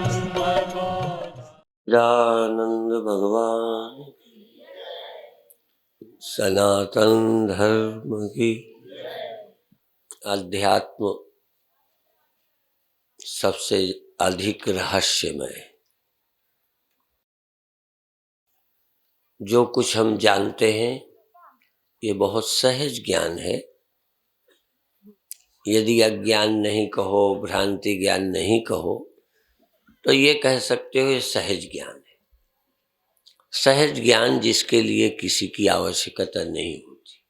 सच्चिदानंद भगवान सनातन धर्म की अध्यात्म सबसे अधिक रहस्यमय। जो कुछ हम जानते हैं ये बहुत सहज ज्ञान है। यदि अज्ञान नहीं कहो, भ्रांति ज्ञान नहीं कहो, तो ये कह सकते हो ये सहज ज्ञान है। सहज ज्ञान जिसके लिए किसी की आवश्यकता नहीं होती।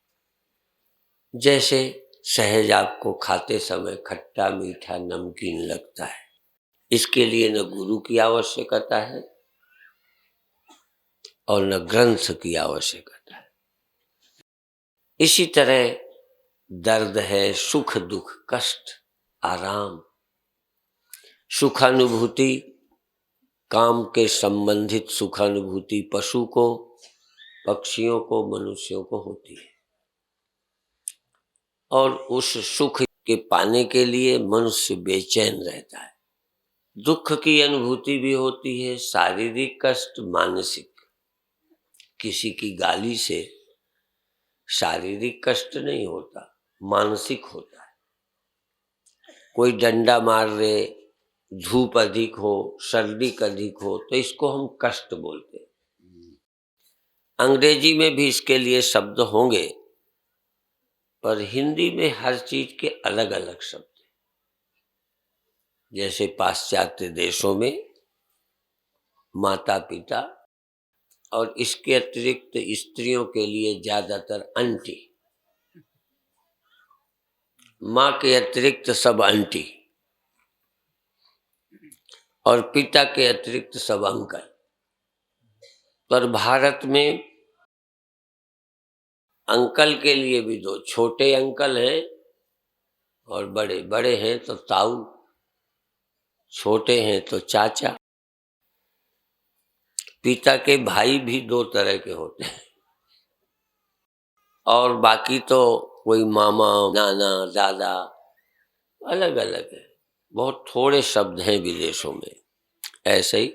जैसे सहज आपको खाते समय खट्टा मीठा नमकीन लगता है, इसके लिए न गुरु की आवश्यकता है और न ग्रंथ की आवश्यकता है। इसी तरह दर्द है, सुख दुख, कष्ट, आराम, सुखानुभूति, काम के संबंधित सुखानुभूति पशु को, पक्षियों को, मनुष्यों को होती है। और उस सुख के पाने के लिए मनुष्य बेचैन रहता है। दुख की अनुभूति भी होती है, शारीरिक कष्ट, मानसिक। किसी की गाली से शारीरिक कष्ट नहीं होता, मानसिक होता है। कोई डंडा मार रहे, धूप अधिक हो, सर्दी अधिक हो, तो इसको हम कष्ट बोलते हैं। अंग्रेजी में भी इसके लिए शब्द होंगे, पर हिंदी में हर चीज के अलग अलग शब्द हैं। जैसे पाश्चात्य देशों में माता पिता और इसके अतिरिक्त स्त्रियों के लिए ज्यादातर आंटी, माँ के अतिरिक्त सब आंटी और पिता के अतिरिक्त सब अंकल। पर भारत में अंकल के लिए भी दो, छोटे अंकल हैं और बड़े, बड़े हैं तो ताऊ, छोटे हैं तो चाचा। पिता के भाई भी दो तरह के होते हैं और बाकी तो कोई मामा, नाना, दादा, अलग अलग है। बहुत थोड़े शब्द हैं विदेशों में ऐसे ही।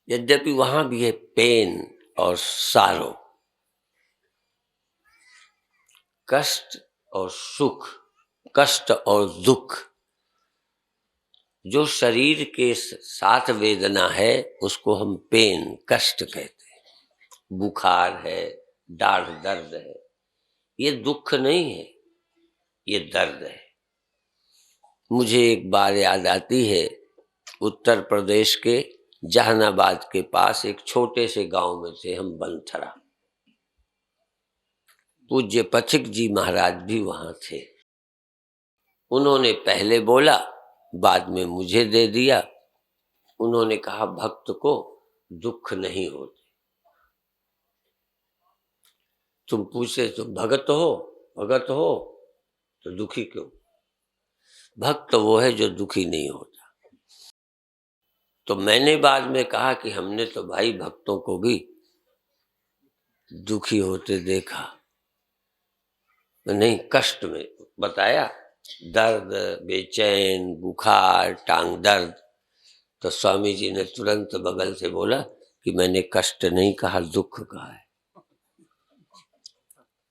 यद्यपि वहां भी है पेन और सारो, कष्ट और सुख, कष्ट और दुख। जो शरीर के साथ वेदना है उसको हम पेन, कष्ट कहते हैं। बुखार है, दाढ़ दर्द है, ये दुख नहीं है, ये दर्द है। मुझे एक बार याद आती है, उत्तर प्रदेश के जहानाबाद के पास एक छोटे से गांव में थे हम, बनथरा। पूज्य पथिक जी महाराज भी वहां थे। उन्होंने पहले बोला, बाद में मुझे दे दिया। उन्होंने कहा भक्त को दुख नहीं होते। तुम पूछे तुम भगत हो, भगत हो तो दुखी क्यों? भक्त वो है जो दुखी नहीं होता। तो मैंने बाद में कहा कि हमने तो भाई भक्तों को भी दुखी होते देखा। नहीं, कष्ट में बताया, दर्द, बेचैन, बुखार, टांग दर्द। तो स्वामी जी ने तुरंत बगल से बोला कि मैंने कष्ट नहीं कहा, दुख कहा है।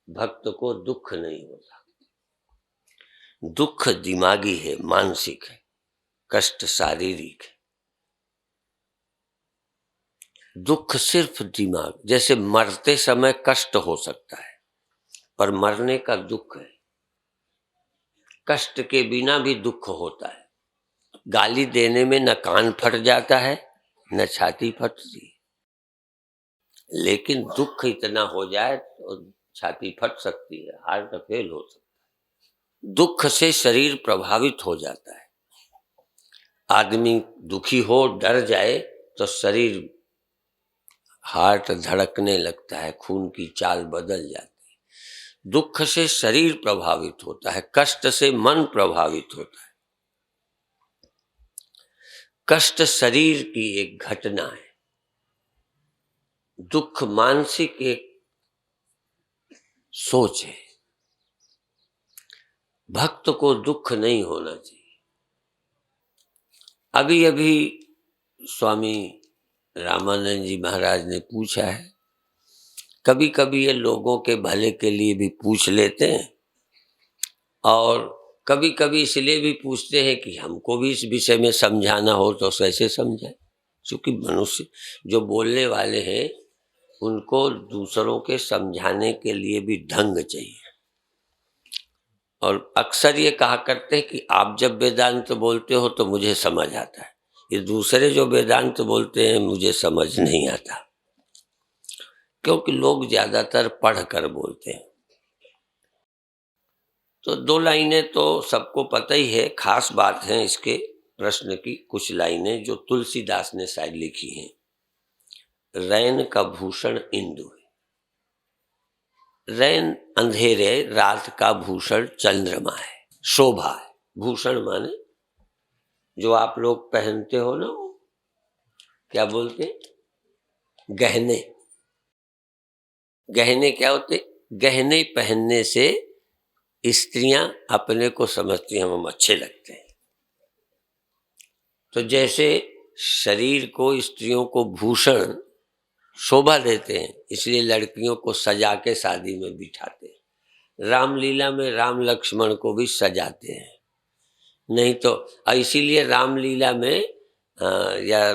भक्त को दुख नहीं होता। दुख दिमागी है, मानसिक है, कष्ट शारीरिक है। दुख सिर्फ दिमाग, जैसे मरते समय कष्ट हो सकता है पर मरने का दुख है। कष्ट के बिना भी दुख होता है। गाली देने में न कान फट जाता है न छाती फटती है, लेकिन दुख इतना हो जाए तो छाती फट सकती है, हार्ट फेल हो सकता है। दुख से शरीर प्रभावित हो जाता है। आदमी दुखी हो, डर जाए तो शरीर, हार्ट धड़कने लगता है, खून की चाल बदल जाती है। दुख से शरीर प्रभावित होता है, कष्ट से मन प्रभावित होता है। कष्ट शरीर की एक घटना है, दुख मानसिक एक सोच है। भक्त को दुख नहीं होना चाहिए। अभी अभी स्वामी रामानंद जी महाराज ने पूछा है, कभी कभी ये लोगों के भले के लिए भी पूछ लेते हैं और कभी कभी इसलिए भी पूछते हैं कि हमको भी इस विषय में समझाना हो तो कैसे समझाए। क्योंकि मनुष्य जो बोलने वाले हैं उनको दूसरों के समझाने के लिए भी ढंग चाहिए। और अक्सर ये कहा करते हैं कि आप जब वेदांत बोलते हो तो मुझे समझ आता है, ये दूसरे जो वेदांत बोलते हैं मुझे समझ नहीं आता, क्योंकि लोग ज्यादातर पढ़ कर बोलते हैं। तो दो लाइनें तो सबको पता ही है, खास बात है इसके प्रश्न की कुछ लाइनें जो तुलसीदास ने शायद लिखी हैं। रैन का भूषण इंदु है, रैन अंधेरे, रात का भूषण चंद्रमा है, शोभा है। भूषण माने जो आप लोग पहनते हो ना, क्या बोलते हैं, गहने। गहने क्या होते? गहने पहनने से स्त्रियां अपने को समझती हैं हम अच्छे लगते हैं। तो जैसे शरीर को स्त्रियों को भूषण शोभा देते हैं, इसलिए लड़कियों को सजा के शादी में बिठाते हैं। रामलीला में राम लक्ष्मण को भी सजाते हैं, नहीं तो इसीलिए रामलीला में या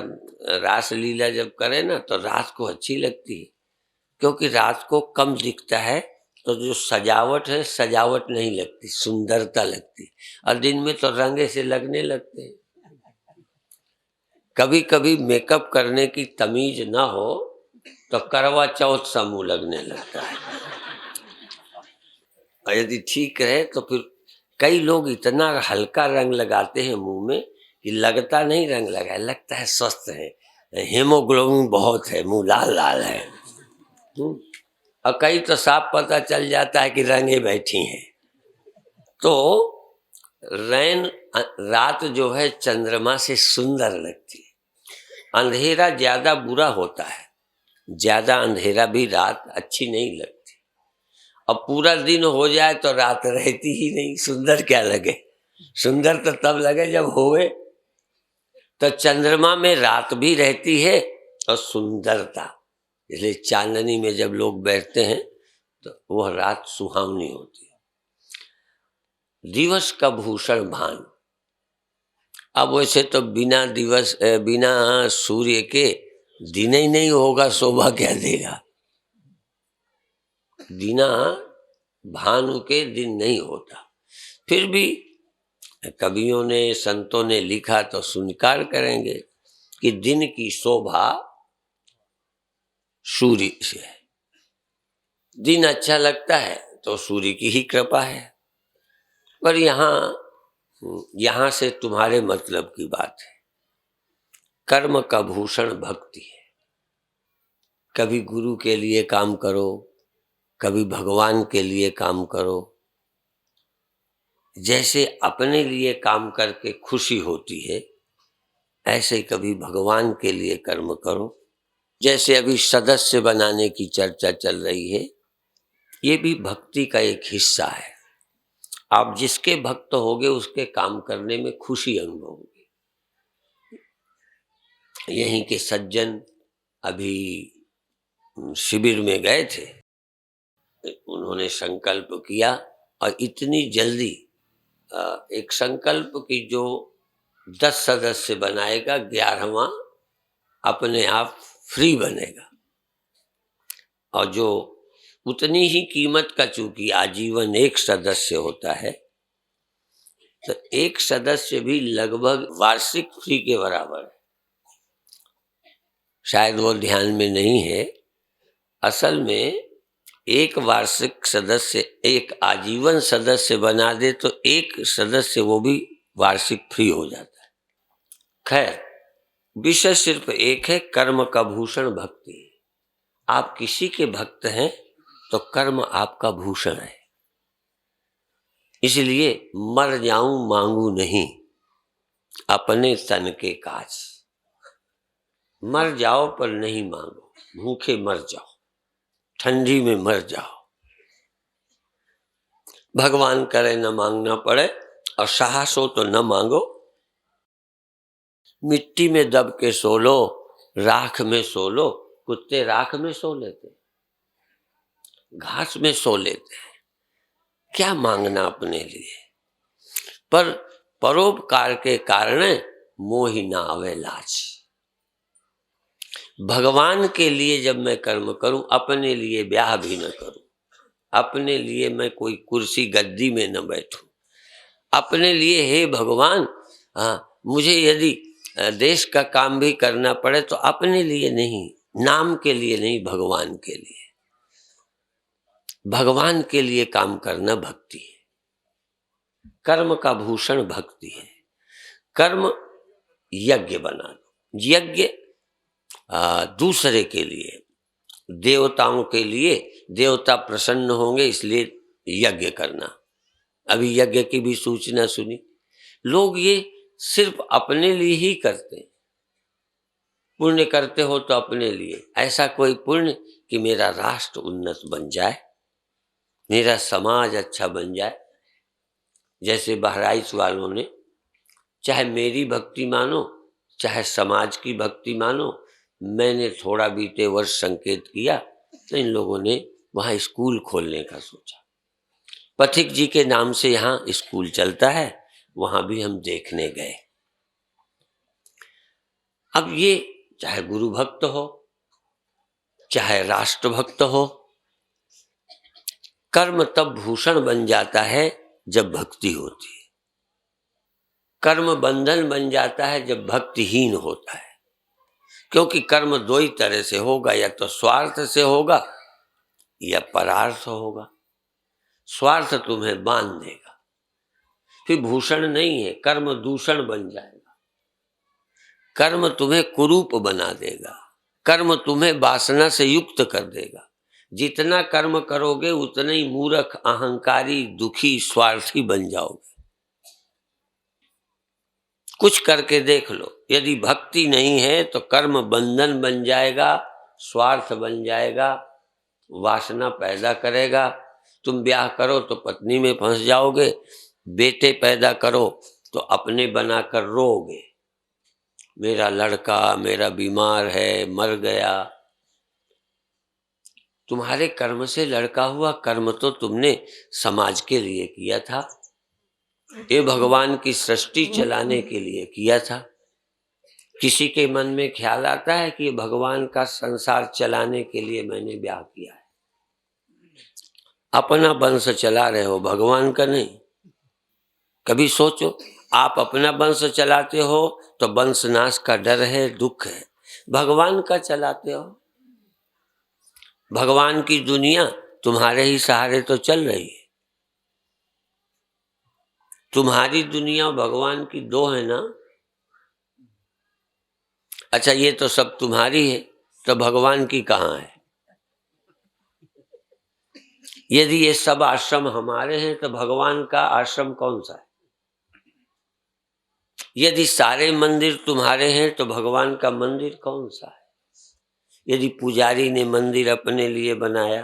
रासलीला जब करे ना तो रात को अच्छी लगती है, क्योंकि रात को कम दिखता है तो जो सजावट है सजावट नहीं लगती, सुंदरता लगती। और दिन में तो रंगे से लगने लगते हैं। कभी कभी मेकअप करने की तमीज ना हो तो करवा चौथ सा मुंह लगने लगता है, और यदि ठीक रहे तो फिर कई लोग इतना हल्का रंग लगाते हैं मुंह में कि लगता नहीं रंग लगा है, लगता है स्वस्थ है, हेमोग्लोबिन बहुत है, मुंह लाल लाल है। और कई तो साफ पता चल जाता है कि रंगे बैठी हैं। तो रैन रात जो है चंद्रमा से सुंदर लगती है। अंधेरा ज्यादा बुरा होता है, ज्यादा अंधेरा भी रात अच्छी नहीं लगती। अब पूरा दिन हो जाए तो रात रहती ही नहीं, सुंदर क्या लगे। सुंदर तो तब लगे जब होवे। तो चंद्रमा में रात भी रहती है और सुंदरता, इसलिए चांदनी में जब लोग बैठते हैं तो वह रात सुहावनी होती है। दिवस का भूषण भान। अब वैसे तो बिना दिवस बिना सूर्य के दिन ही नहीं होगा, शोभा क्या देगा। बिना भानु के दिन नहीं होता। फिर भी कवियों ने संतों ने लिखा तो स्वीकार करेंगे कि दिन की शोभा सूर्य से है। दिन अच्छा लगता है तो सूर्य की ही कृपा है। पर यहां से तुम्हारे मतलब की बात है। कर्म का भूषण भक्ति है। कभी गुरु के लिए काम करो, कभी भगवान के लिए काम करो। जैसे अपने लिए काम करके खुशी होती है, ऐसे कभी भगवान के लिए कर्म करो। जैसे अभी सदस्य बनाने की चर्चा चल रही है, ये भी भक्ति का एक हिस्सा है। आप जिसके भक्त होगे उसके काम करने में खुशी अनुभव होगी। यहीं के सज्जन अभी शिविर में गए थे, उन्होंने संकल्प किया और इतनी जल्दी एक संकल्प की जो 10 सदस्य बनाएगा, 11वां अपने आप फ्री बनेगा। और जो उतनी ही कीमत का, चूंकि आजीवन एक सदस्य होता है, तो एक सदस्य भी लगभग वार्षिक फी के बराबर है। शायद वो ध्यान में नहीं है। असल में एक वार्षिक सदस्य एक आजीवन सदस्य बना दे तो एक सदस्य वो भी वार्षिक फ्री हो जाता है। खैर, विषय सिर्फ एक है, कर्म का भूषण भक्ति। आप किसी के भक्त हैं तो कर्म आपका भूषण है। इसलिए मर जाऊं मांगू नहीं अपने तन के काज। मर जाओ पर नहीं मांगो, भूखे मर जाओ, ठंडी में मर जाओ, भगवान करे न मांगना पड़े, और साहस हो तो न मांगो, मिट्टी में दब के सो लो, राख में सो लो। कुत्ते राख में सो लेते, घास में सो लेते हैं। क्या मांगना अपने लिए? पर परोपकार के कारण मोहि ना आवे लाज। भगवान के लिए जब मैं कर्म करूं, अपने लिए ब्याह भी न करूं, अपने लिए मैं कोई कुर्सी गद्दी में न बैठूं, अपने लिए हे भगवान, मुझे यदि देश का काम भी करना पड़े तो अपने लिए नहीं, नाम के लिए नहीं, भगवान के लिए। भगवान के लिए काम करना भक्ति है। कर्म का भूषण भक्ति है। कर्म यज्ञ बना लो। यज्ञ दूसरे के लिए, देवताओं के लिए, देवता प्रसन्न होंगे इसलिए यज्ञ करना। अभी यज्ञ की भी सूचना सुनी। लोग ये सिर्फ अपने लिए ही करते हैं। पुण्य करते हो तो अपने लिए, ऐसा कोई पुण्य कि मेरा राष्ट्र उन्नत बन जाए, मेरा समाज अच्छा बन जाए। जैसे बहराइच वालों ने, चाहे मेरी भक्ति मानो चाहे समाज की भक्ति मानो, मैंने थोड़ा बीते वर्ष संकेत किया तो इन लोगों ने वहां स्कूल खोलने का सोचा। पथिक जी के नाम से यहाँ स्कूल चलता है, वहां भी हम देखने गए। अब ये चाहे गुरु भक्त हो चाहे राष्ट्र भक्त हो, कर्म तब भूषण बन जाता है जब भक्ति होती है। कर्म बंधन बन जाता है जब भक्तिहीन होता है। क्योंकि कर्म दो ही तरह से होगा, या तो स्वार्थ से होगा या परार्थ होगा। स्वार्थ तुम्हें बांध देगा, फिर भूषण नहीं है, कर्म दूषण बन जाएगा। कर्म तुम्हें कुरूप बना देगा, कर्म तुम्हें वासना से युक्त कर देगा। जितना कर्म करोगे उतने ही मूर्ख, अहंकारी, दुखी, स्वार्थी बन जाओगे। कुछ करके देख लो। यदि भक्ति नहीं है तो कर्म बंधन बन जाएगा, स्वार्थ बन जाएगा, वासना पैदा करेगा। तुम ब्याह करो तो पत्नी में फंस जाओगे, बेटे पैदा करो तो अपने बनाकर रोओगे, मेरा लड़का मेरा बीमार है, मर गया। तुम्हारे कर्म से लड़का हुआ, कर्म तो तुमने समाज के लिए किया था, ये भगवान की सृष्टि चलाने के लिए किया था। किसी के मन में ख्याल आता है कि भगवान का संसार चलाने के लिए मैंने ब्याह किया है? अपना वंश चला रहे हो, भगवान का नहीं। कभी सोचो, आप अपना वंश चलाते हो तो वंशनाश का डर है, दुख है। भगवान का चलाते हो, भगवान की दुनिया तुम्हारे ही सहारे तो चल रही है। तुम्हारी दुनिया भगवान की दो है ना। अच्छा, ये तो सब तुम्हारी है तो भगवान की कहाँ है? यदि ये सब आश्रम हमारे हैं तो भगवान का आश्रम कौन सा है? यदि सारे मंदिर तुम्हारे हैं तो भगवान का मंदिर कौन सा है? यदि पुजारी ने मंदिर अपने लिए बनाया,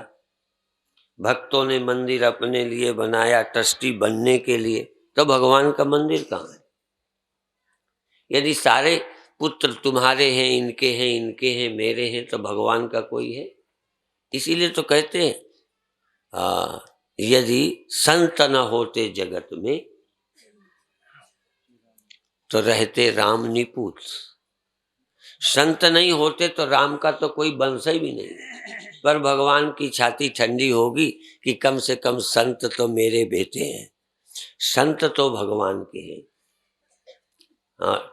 भक्तों ने मंदिर अपने लिए बनाया ट्रस्टी बनने के लिए, तो भगवान का मंदिर कहाँ है? यदि सारे पुत्र तुम्हारे हैं, इनके हैं, इनके हैं, मेरे हैं, तो भगवान का कोई है? इसीलिए तो कहते हैं यदि संत न होते जगत में तो रहते राम निपूत। संत नहीं होते तो राम का तो कोई वंश ही भी नहीं। पर भगवान की छाती ठंडी होगी कि कम से कम संत तो मेरे बेटे हैं, संत तो भगवान के हैं।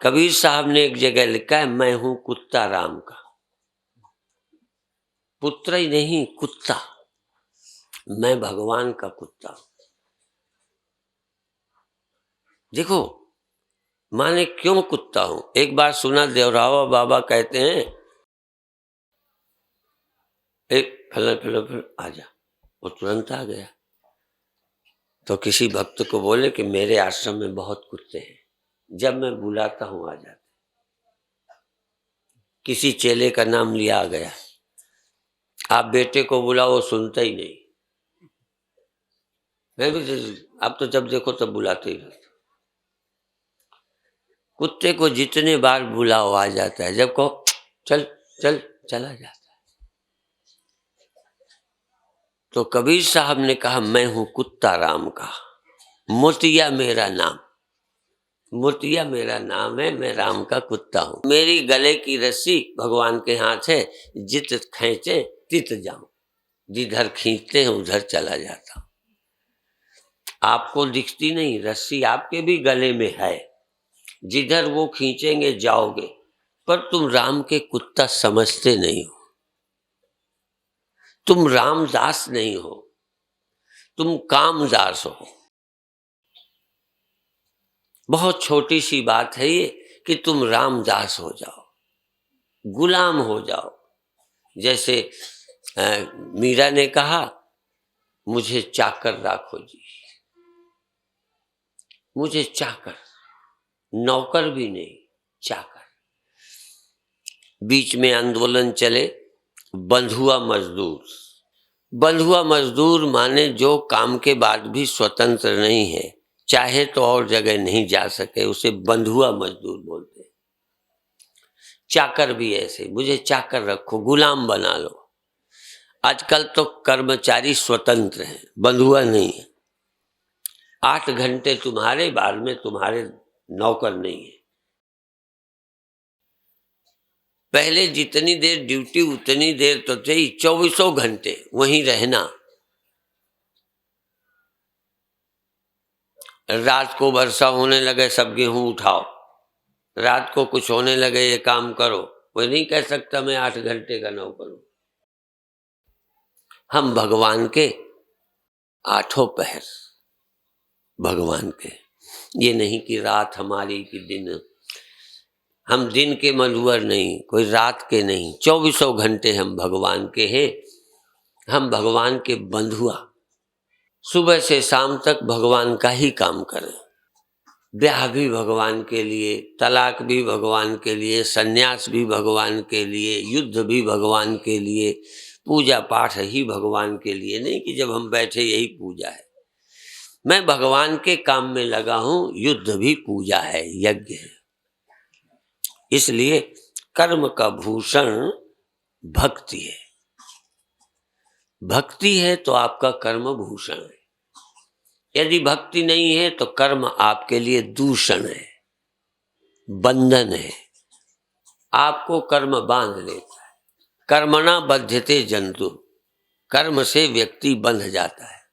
कबीर साहब ने एक जगह लिखा है, मैं हूं कुत्ता राम का। पुत्र ही नहीं, कुत्ता। मैं भगवान का कुत्ता हूं। देखो माने क्यों कुत्ता हूं। एक बार सुना, देवरावा बाबा कहते हैं, एक फल आ जा, वो तुरंत आ गया। तो किसी भक्त को बोले कि मेरे आश्रम में बहुत कुत्ते हैं, जब मैं बुलाता हूं आ जाते। किसी चेले का नाम लिया आ गया, आप बेटे को बुलाओ, वो सुनता ही नहीं। मैं भी आप तो जब देखो तब बुलाते ही रहते। कुत्ते को जितने बार बुलाओ आ जाता है, जब कहो चल चल चला जाता है। तो कबीर साहब ने कहा, मैं हूं कुत्ता राम का, मोतिया मेरा नाम, मोतिया मेरा नाम है, मैं राम का कुत्ता हूं। मेरी गले की रस्सी भगवान के हाथ है, जित खींचे तित जाऊं, जिधर खींचते हैं उधर चला जाता हूं। आपको दिखती नहीं, रस्सी आपके भी गले में है, जिधर वो खींचेंगे जाओगे, पर तुम राम के कुत्ता समझते नहीं हो, तुम रामदास नहीं हो, तुम कामदास हो। बहुत छोटी सी बात है ये कि तुम रामदास हो जाओ, गुलाम हो जाओ। जैसे मीरा ने कहा, मुझे चाकर राखो जी, मुझे चाकर, नौकर भी नहीं, चाकर। बीच में आंदोलन चले, बंधुआ मजदूर। बंधुआ मजदूर माने जो काम के बाद भी स्वतंत्र नहीं है, चाहे तो और जगह नहीं जा सके, उसे बंधुआ मजदूर बोलते हैं। चाकर भी ऐसे, मुझे चाकर रखो, गुलाम बना लो। आजकल तो कर्मचारी स्वतंत्र हैं, बंधुआ नहीं है। 8 घंटे तुम्हारे, बाद में तुम्हारे नौकर नहीं है। पहले जितनी देर ड्यूटी उतनी देर तो थे ही, 24 घंटे वहीं रहना। रात को वर्षा होने लगे, सब गेहूं उठाओ, रात को कुछ होने लगे, ये काम करो। कोई नहीं कह सकता मैं 8 घंटे का नौकर हूं। हम भगवान के 8 पहर, भगवान के, ये नहीं कि रात हमारी कि दिन। हम दिन के मलुअर नहीं, कोई रात के नहीं, 24 घंटे हम भगवान के हैं। हम भगवान के बंधुआ, सुबह से शाम तक भगवान का ही काम करें। ब्याह भी भगवान के लिए, तलाक भी भगवान के लिए, सन्यास भी भगवान के लिए, युद्ध भी भगवान के लिए, पूजा पाठ ही भगवान के लिए। नहीं कि जब हम बैठे यही पूजा है। मैं भगवान के काम में लगा हूं, युद्ध भी पूजा है, यज्ञ है। इसलिए कर्म का भूषण भक्ति है। भक्ति है तो आपका कर्म भूषण है। यदि भक्ति नहीं है तो कर्म आपके लिए दूषण है, बंधन है। आपको कर्म बांध लेता है। कर्मणा बध्यते जंतु, कर्म से व्यक्ति बंध जाता है।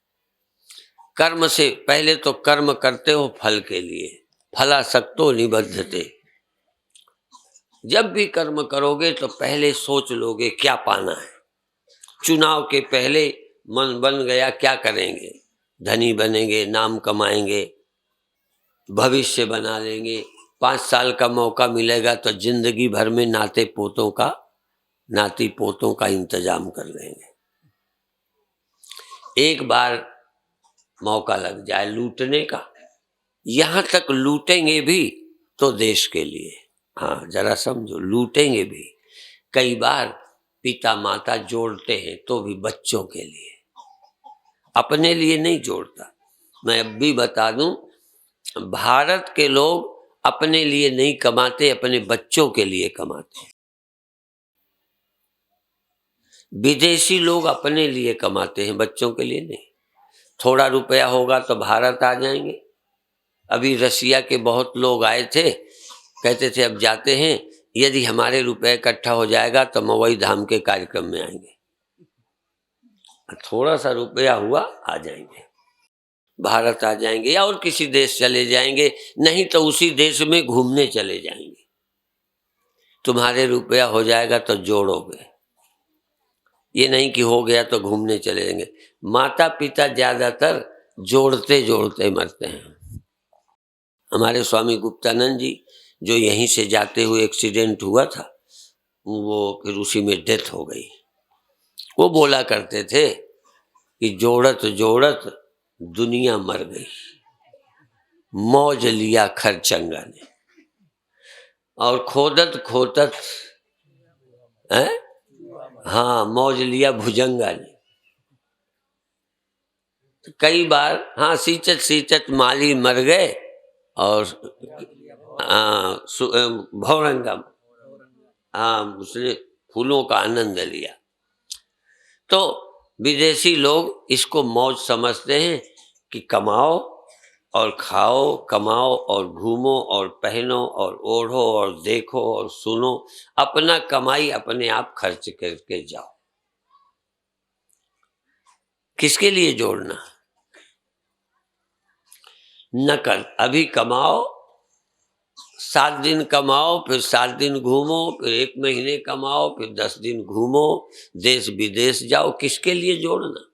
कर्म से पहले तो कर्म करते हो फल के लिए, फलासक्तो निबद्धते। जब भी कर्म करोगे तो पहले सोच लोगे क्या पाना है। चुनाव के पहले मन बन गया क्या करेंगे, धनी बनेंगे, नाम कमाएंगे, भविष्य बना लेंगे। 5 साल का मौका मिलेगा तो जिंदगी भर में नाती पोतों का इंतजाम कर लेंगे। एक बार मौका लग जाए लूटने का, यहां तक लूटेंगे भी तो देश के लिए। हाँ जरा समझो, लूटेंगे भी। कई बार पिता माता जोड़ते हैं तो भी बच्चों के लिए, अपने लिए नहीं जोड़ता। मैं अब भी बता दूं, भारत के लोग अपने लिए नहीं कमाते, अपने बच्चों के लिए कमाते। विदेशी लोग अपने लिए कमाते हैं, बच्चों के लिए नहीं। थोड़ा रुपया होगा तो भारत आ जाएंगे। अभी रसिया के बहुत लोग आए थे, कहते थे अब जाते हैं, यदि हमारे रुपये इकट्ठा हो जाएगा तो मवई धाम के कार्यक्रम में आएंगे। थोड़ा सा रुपया हुआ आ जाएंगे, भारत आ जाएंगे या और किसी देश चले जाएंगे, नहीं तो उसी देश में घूमने चले जाएंगे। तुम्हारे रुपया हो जाएगा तो जोड़ोगे, ये नहीं कि हो गया तो घूमने चले जाएंगे। माता पिता ज्यादातर जोड़ते जोड़ते मरते हैं। हमारे स्वामी गुप्तानंद जी जो यहीं से जाते हुए एक्सीडेंट हुआ था, वो फिर उसी में डेथ हो गई। वो बोला करते थे कि जोड़त जोड़त दुनिया मर गई, मौज लिया खरचंगा ने, और खोदत खोदत हाँ मौज लिया भुजंगा ने। तो कई बार हाँ सींचत सींचत माली मर गए और भौरंगम, हाँ, उसने फूलों का आनंद लिया। तो विदेशी लोग इसको मौज समझते हैं कि कमाओ और खाओ, कमाओ और घूमो और पहनो और ओढ़ो और देखो और सुनो, अपना कमाई अपने आप खर्च करके जाओ। किसके लिए जोड़ना? नकल। अभी कमाओ, 7 दिन कमाओ, फिर 7 दिन घूमो, फिर 1 महीने कमाओ, फिर 10 दिन घूमो, देश विदेश जाओ। किसके लिए जोड़ना?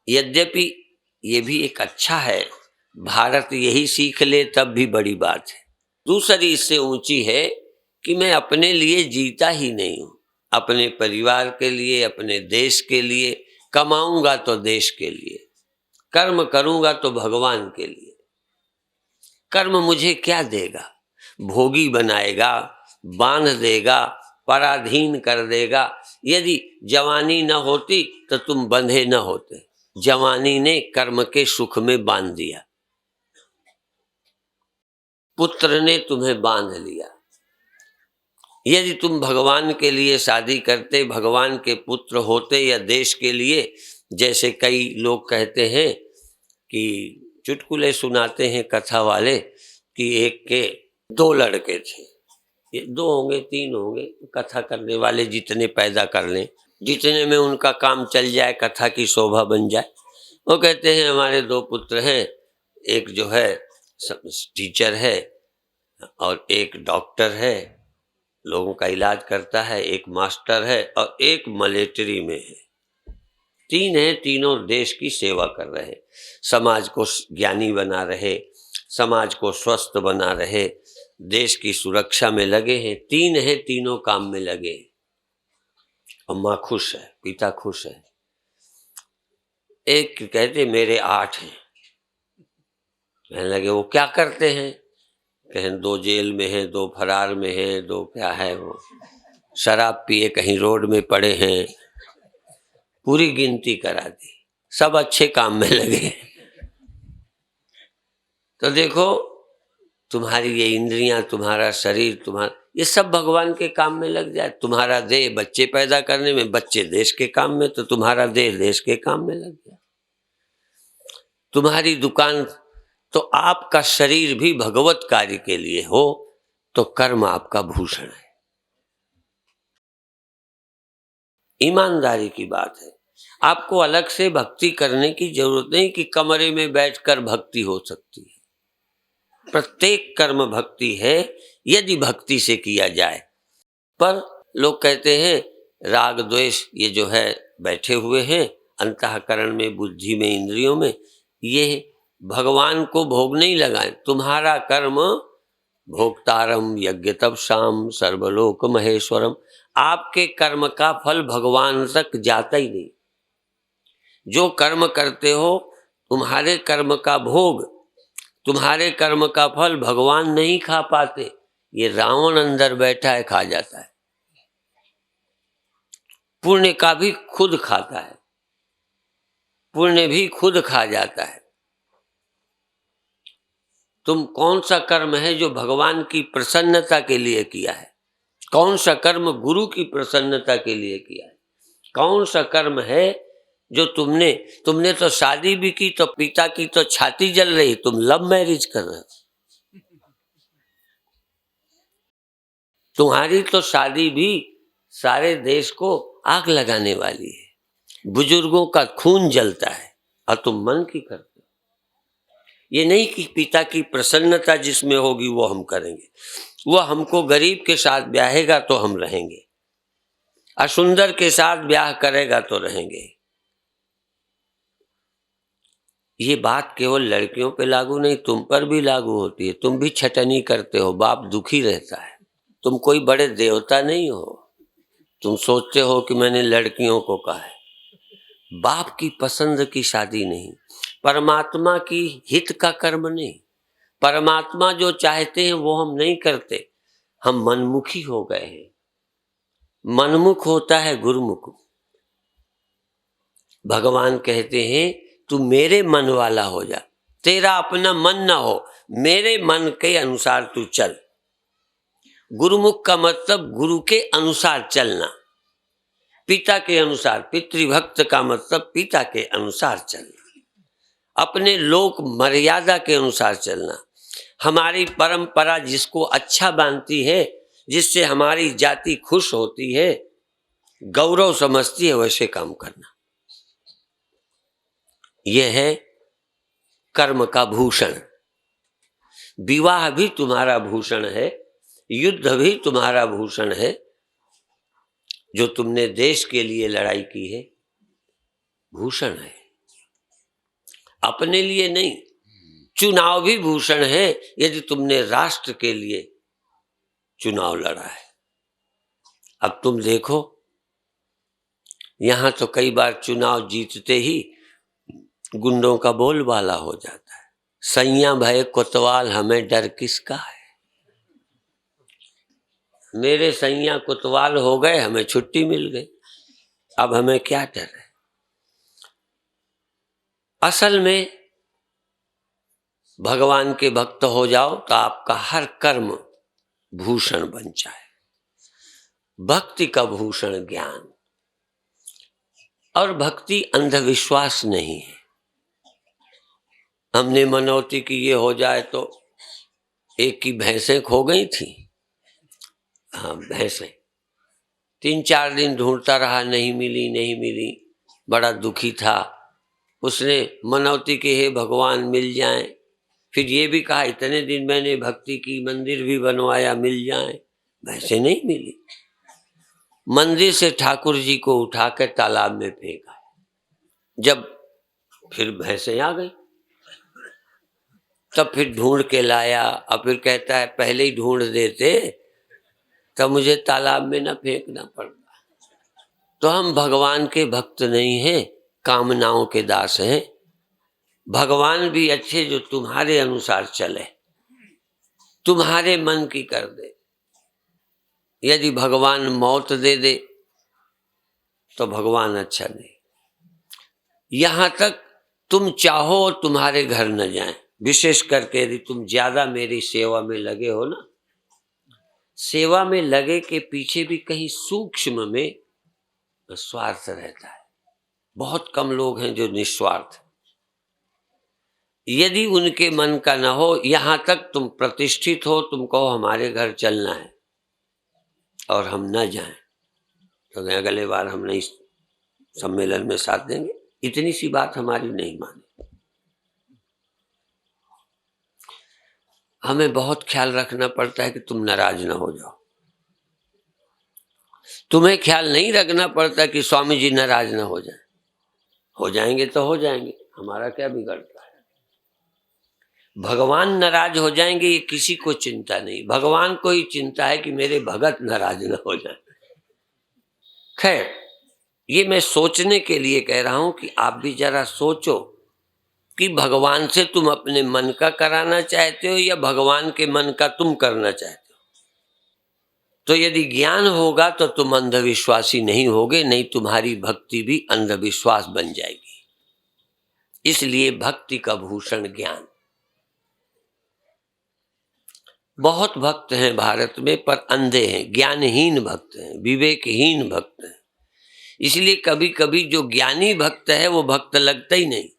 यद्यपि ये भी एक अच्छा है, भारत यही सीख ले तब भी बड़ी बात है। दूसरी इससे ऊंची है कि मैं अपने लिए जीता ही नहीं हूं, अपने परिवार के लिए, अपने देश के लिए। कमाऊंगा तो देश के लिए, कर्म करूंगा तो भगवान के लिए। कर्म मुझे क्या देगा? भोगी बनाएगा, बांध देगा, पराधीन कर देगा। यदि जवानी न होती तो तुम बंधे न होते। जवानी ने कर्म के सुख में बांध दिया, पुत्र ने तुम्हें बांध लिया। यदि तुम भगवान के लिए शादी करते, भगवान के पुत्र होते, या देश के लिए, जैसे कई लोग कहते हैं कि चुटकुले सुनाते हैं कथा वाले कि एक के 2 लड़के थे, ये 2 होंगे 3 होंगे, कथा करने वाले जितने पैदा कर लें, जितने में उनका काम चल जाए, कथा की शोभा बन जाए। वो कहते हैं हमारे 2 पुत्र हैं, एक जो है टीचर है और एक डॉक्टर है, लोगों का इलाज करता है, एक मास्टर है और एक मिलिट्री में है। 3 हैं, तीनों देश की सेवा कर रहे, समाज को ज्ञानी बना रहे, समाज को स्वस्थ बना रहे, देश की सुरक्षा में लगे हैं। 3 हैं, तीनों काम में लगे। और माँ खुश है, पिता खुश है। एक कहते मेरे 8 हैं। कहने लगे वो क्या करते हैं? कहें 2 जेल में हैं, 2 फरार में हैं, 2 क्या है, वो शराब पिए कहीं रोड में पड़े हैं। पूरी गिनती करा दी, सब अच्छे काम में लगे। तो देखो, तुम्हारी ये इंद्रियां, तुम्हारा शरीर, तुम्हारा ये सब भगवान के काम में लग जाए। तुम्हारा देह बच्चे पैदा करने में, बच्चे देश के काम में, तो तुम्हारा देह देश के काम में लग जाए। तुम्हारी दुकान, तो आपका शरीर भी भगवत कार्य के लिए हो, तो कर्म आपका भूषण है। ईमानदारी की बात है। आपको अलग से भक्ति करने की जरूरत नहीं कि कमरे में बैठकर भक्ति हो सकती है। प्रत्येक कर्म भक्ति है यदि भक्ति से किया जाए। पर लोग कहते हैं राग द्वेष ये जो है बैठे हुए हैं अंतःकरण में, बुद्धि में, इंद्रियों में, ये भगवान को भोग नहीं लगाए। तुम्हारा कर्म भोक्तारम यज्ञ तपसाम सर्वलोक महेश्वरम। आपके कर्म का फल भगवान तक जाता ही नहीं। जो कर्म करते हो, तुम्हारे कर्म का भोग, तुम्हारे कर्म का फल भगवान नहीं खा पाते। ये रावण अंदर बैठा है, खा जाता है। पुण्य का भी खुद खाता है, पुण्य भी खुद खा जाता है। तुम कौन सा कर्म है जो भगवान की प्रसन्नता के लिए किया है? कौन सा कर्म गुरु की प्रसन्नता के लिए किया है? कौन सा कर्म है जो तुमने तो शादी भी की तो पिता की तो छाती जल रही, तुम लव मैरिज कर रहे हो। तुम्हारी तो शादी भी सारे देश को आग लगाने वाली है, बुजुर्गों का खून जलता है और तुम मन की करते हो। ये नहीं कि पिता की प्रसन्नता जिसमें होगी वो हम करेंगे, वो हमको गरीब के साथ ब्याहेगा तो हम रहेंगे, असुंदर के साथ ब्याह करेगा तो रहेंगे। ये बात केवल लड़कियों पे लागू नहीं, तुम पर भी लागू होती है। तुम भी छटनी करते हो, बाप दुखी रहता है। तुम कोई बड़े देवता नहीं हो, तुम सोचते हो कि मैंने लड़कियों को कहा है। बाप की पसंद की शादी नहीं, परमात्मा की हित का कर्म नहीं। परमात्मा जो चाहते हैं वो हम नहीं करते, हम मनमुखी हो गए हैं। मनमुख होता है गुरुमुख। भगवान कहते हैं तू मेरे मन वाला हो जा, तेरा अपना मन ना हो। मेरे मन के अनुसार तू चल। गुरुमुख का मतलब गुरु के अनुसार चलना, पिता के अनुसार, पितृभक्त का मतलब पिता के अनुसार चलना, अपने लोक मर्यादा के अनुसार चलना, हमारी परंपरा जिसको अच्छा मानती है, जिससे हमारी जाति खुश होती है, गौरव समझती है, वैसे काम करना। यह है कर्म का भूषण। विवाह भी तुम्हारा भूषण है, युद्ध भी तुम्हारा भूषण है, जो तुमने देश के लिए लड़ाई की है, भूषण है, अपने लिए नहीं। चुनाव भी भूषण है, यदि तुमने राष्ट्र के लिए चुनाव लड़ा है। अब तुम देखो, यहां तो कई बार चुनाव जीतते ही गुंडों का बोलबाला हो जाता है, सैया भय कोतवाल हमें डर किसका है। मेरे सैया कोतवाल हो गए, हमें छुट्टी मिल गई, अब हमें क्या डर है। असल में भगवान के भक्त हो जाओ तो आपका हर कर्म भूषण बन जाए। भक्ति का भूषण ज्ञान, और भक्ति अंधविश्वास नहीं है। हमने मनौती की ये हो जाए तो, एक की भैंसें खो गई थी, हाँ भैंसें, 3-4 दिन ढूंढता रहा, नहीं मिली, बड़ा दुखी था। उसने मनौती के हे भगवान मिल जाए, फिर ये भी कहा इतने दिन मैंने भक्ति की, मंदिर भी बनवाया, मिल जाए, भैंसें नहीं मिली। मंदिर से ठाकुर जी को उठा कर तालाब में फेंका। जब फिर भैंसें आ गई, तब फिर ढूंढ के लाया, और फिर कहता है पहले ही ढूंढ देते तब मुझे तालाब में न फेंकना पड़ता। तो हम भगवान के भक्त नहीं हैं, कामनाओं के दास हैं। भगवान भी अच्छे जो तुम्हारे अनुसार चले, तुम्हारे मन की कर दे। यदि भगवान मौत दे दे तो भगवान अच्छा नहीं। यहां तक तुम चाहो और तुम्हारे घर न जाएं, विशेष करके यदि तुम ज्यादा मेरी सेवा में लगे हो ना, सेवा में लगे के पीछे भी कहीं सूक्ष्म में स्वार्थ रहता है। बहुत कम लोग हैं जो निस्वार्थ। यदि उनके मन का न हो, यहां तक तुम प्रतिष्ठित हो, तुम कहो हमारे घर चलना है और हम न जाएं तो अगले बार हम नहीं सम्मेलन में साथ देंगे, इतनी सी बात हमारी नहीं माने। हमें बहुत ख्याल रखना पड़ता है कि तुम नाराज ना हो जाओ। तुम्हें ख्याल नहीं रखना पड़ता कि स्वामी जी नाराज ना हो जाए। हो जाएंगे तो हो जाएंगे, हमारा क्या बिगड़ता है। भगवान नाराज हो जाएंगे ये किसी को चिंता नहीं, भगवान को ही चिंता है कि मेरे भगत नाराज ना हो जाए। खैर, ये मैं सोचने के लिए कह रहा हूं कि आप भी जरा सोचो कि भगवान से तुम अपने मन का कराना चाहते हो या भगवान के मन का तुम करना चाहते हो। तो यदि ज्ञान होगा तो तुम अंधविश्वासी नहीं होगे, नहीं तुम्हारी भक्ति भी अंधविश्वास बन जाएगी। इसलिए भक्ति का भूषण ज्ञान। बहुत भक्त हैं भारत में पर अंधे हैं, ज्ञानहीन भक्त हैं, विवेकहीन भक्त हैं। इसलिए कभी कभी जो ज्ञानी भक्त है वो भक्त लगता ही नहीं।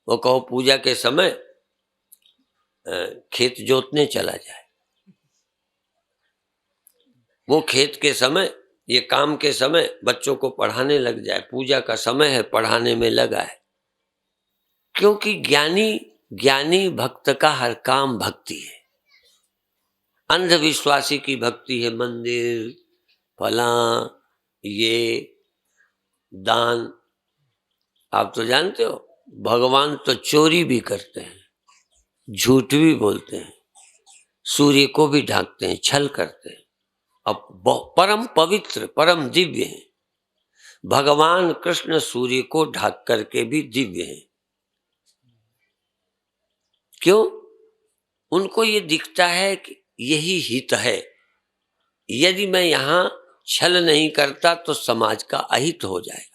वो कहो पूजा के समय खेत जोतने चला जाए, वो खेत के समय, ये काम के समय बच्चों को पढ़ाने लग जाए, पूजा का समय है पढ़ाने में लगा है। क्योंकि ज्ञानी भक्त का हर काम भक्ति है। अंधविश्वासी की भक्ति है मंदिर, फला, ये दान। आप तो जानते हो भगवान तो चोरी भी करते हैं, झूठ भी बोलते हैं, सूर्य को भी ढांकते हैं, छल करते हैं। अब परम पवित्र परम दिव्य है। भगवान कृष्ण सूर्य को ढक करके भी दिव्य हैं। क्यों? उनको ये दिखता है कि यही हित है। यदि मैं यहां छल नहीं करता तो समाज का अहित हो जाएगा।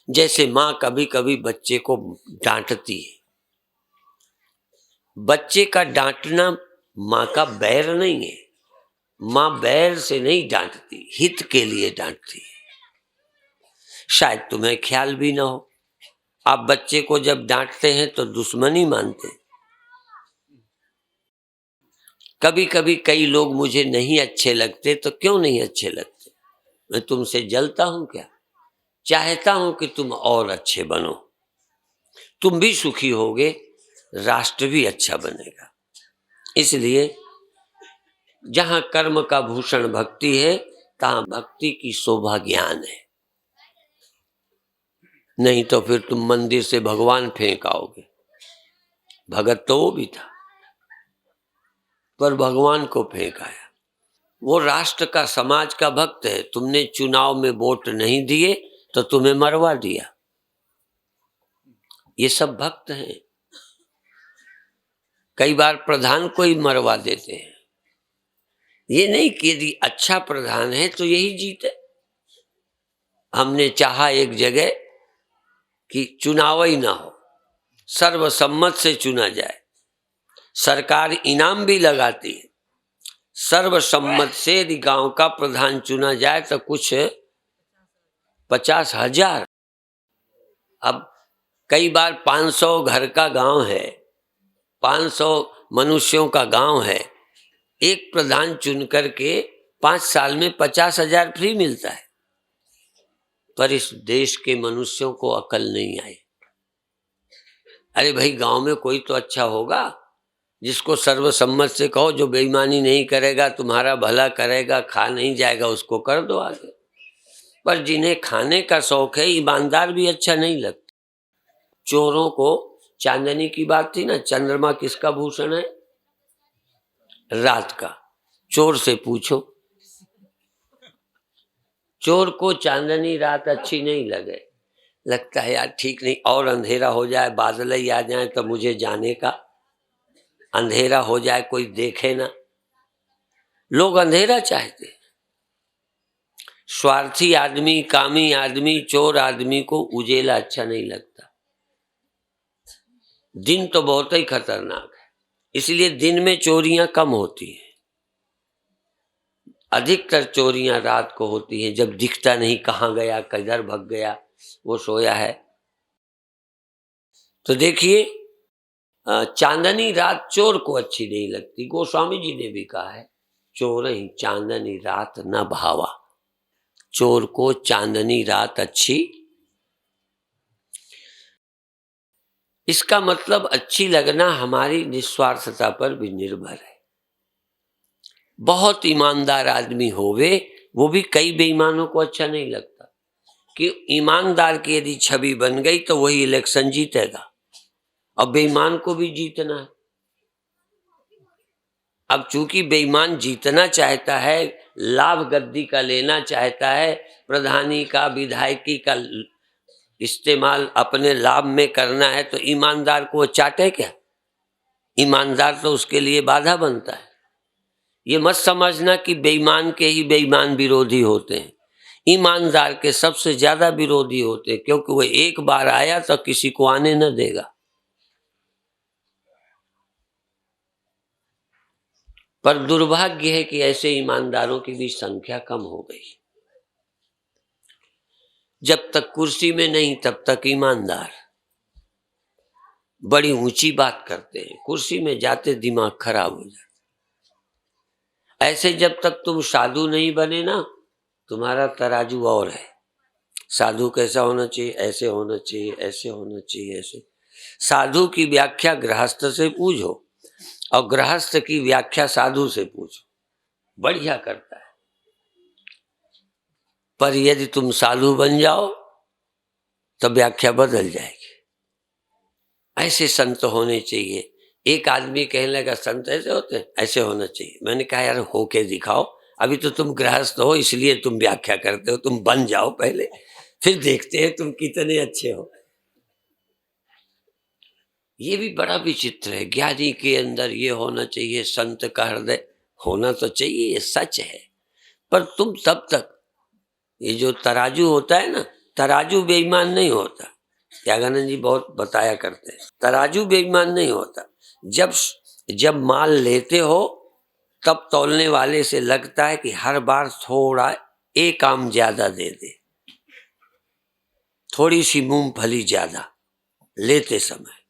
जैसे मां कभी कभी बच्चे को डांटती है, बच्चे का डांटना माँ का बैर नहीं है। माँ बैर से नहीं डांटती, हित के लिए डांटती है। शायद तुम्हें ख्याल भी ना हो, आप बच्चे को जब डांटते हैं तो दुश्मनी मानते हैं। कभी कभी कई लोग मुझे नहीं अच्छे लगते, तो क्यों नहीं अच्छे लगते? मैं तुमसे जलता हूं क्या? चाहता हूं कि तुम और अच्छे बनो, तुम भी सुखी होगे, राष्ट्र भी अच्छा बनेगा। इसलिए जहां कर्म का भूषण भक्ति है, तहां भक्ति की शोभा ज्ञान है। नहीं तो फिर तुम मंदिर से भगवान फेंक आओगे। भगत तो वो भी था, पर भगवान को फेंक आया। वो राष्ट्र का, समाज का भक्त है। तुमने चुनाव में वोट नहीं दिए तो तुम्हें मरवा दिया। ये सब भक्त हैं। कई बार प्रधान को ही मरवा देते हैं। ये नहीं कि यदि अच्छा प्रधान है तो यही जीते। हमने चाहा एक जगह कि चुनाव ही ना हो, सर्वसम्मत से चुना जाए। सरकार इनाम भी लगाती है। सर्वसम्मत से यदि गांव का प्रधान चुना जाए तो कुछ 50,000। अब कई बार 500 घर का गांव है, 500 मनुष्यों का गांव है, एक प्रधान चुन करके 5 साल में 50,000 फ्री मिलता है। पर इस देश के मनुष्यों को अकल नहीं आई। अरे भाई, गांव में कोई तो अच्छा होगा जिसको सर्वसम्मत से कहो, जो बेईमानी नहीं करेगा, तुम्हारा भला करेगा, खा नहीं जाएगा, उसको कर दो आगे। पर जिन्हें खाने का शौक है, ईमानदार भी अच्छा नहीं लगता। चोरों को, चांदनी की बात थी ना, चंद्रमा किसका भूषण है? रात का। चोर से पूछो, चोर को चांदनी रात अच्छी नहीं लगे, लगता है यार ठीक नहीं, और अंधेरा हो जाए, बादल ही आ जाए तो मुझे जाने का, अंधेरा हो जाए, कोई देखे ना। लोग अंधेरा चाहते। स्वार्थी आदमी, कामी आदमी, चोर आदमी को उजेला अच्छा नहीं लगता। दिन तो बहुत ही खतरनाक है, इसलिए दिन में चोरियां कम होती हैं। अधिकतर चोरियां रात को होती हैं, जब दिखता नहीं कहाँ गया, किधर भग गया, वो सोया है। तो देखिए, चांदनी रात चोर को अच्छी नहीं लगती। गोस्वामी जी ने भी कहा है, चोर ही चांदनी रात न भावा। चोर को चांदनी रात अच्छी। इसका मतलब अच्छी लगना हमारी निस्वार्थता पर भी निर्भर है। बहुत ईमानदार आदमी होवे, वो भी कई बेईमानों को अच्छा नहीं लगता कि ईमानदार की यदि छवि बन गई तो वही इलेक्शन जीतेगा, अब बेईमान को भी जीतना है। अब चूंकि बेईमान जीतना चाहता है, लाभ गद्दी का लेना चाहता है, प्रधानी का, विधायकी का इस्तेमाल अपने लाभ में करना है, तो ईमानदार को चाटे क्या? ईमानदार तो उसके लिए बाधा बनता है। ये मत समझना कि बेईमान के ही बेईमान विरोधी होते हैं। ईमानदार के सबसे ज्यादा विरोधी होते हैं, क्योंकि वो एक बार आया तो किसी को आने न देगा। पर दुर्भाग्य है कि ऐसे ईमानदारों की भी संख्या कम हो गई। जब तक कुर्सी में नहीं तब तक ईमानदार। बड़ी ऊंची बात करते हैं, कुर्सी में जाते दिमाग खराब हो जाता। ऐसे जब तक तुम साधु नहीं बने ना, तुम्हारा तराजू और है। साधु कैसा होना चाहिए? ऐसे होना चाहिए, ऐसे होना चाहिए, ऐसे। साधु की व्याख्या गृहस्थ से पूछो, और गृहस्थ की व्याख्या साधु से पूछो, बढ़िया करता है। पर यदि तुम साधु बन जाओ तो व्याख्या बदल जाएगी। ऐसे संत होने चाहिए। एक आदमी कहने लगा, संत ऐसे होते हैं? ऐसे होना चाहिए। मैंने कहा, यार होके दिखाओ। अभी तो तुम गृहस्थ हो, इसलिए तुम व्याख्या करते हो। तुम बन जाओ पहले, फिर देखते हैं तुम कितने अच्छे हो। ये भी बड़ा विचित्र है। ज्ञानी के अंदर ये होना चाहिए, संत का हृदय होना तो चाहिए, ये सच है। पर तुम तब तक, ये जो तराजू होता है ना, तराजू बेईमान नहीं होता। त्यागानंद जी बहुत बताया करते हैं, तराजू बेईमान नहीं होता। जब जब माल लेते हो तब तौलने वाले से लगता है कि हर बार थोड़ा एक आम ज्यादा दे दे, थोड़ी सी मूंगफली ज्यादा लेते समय।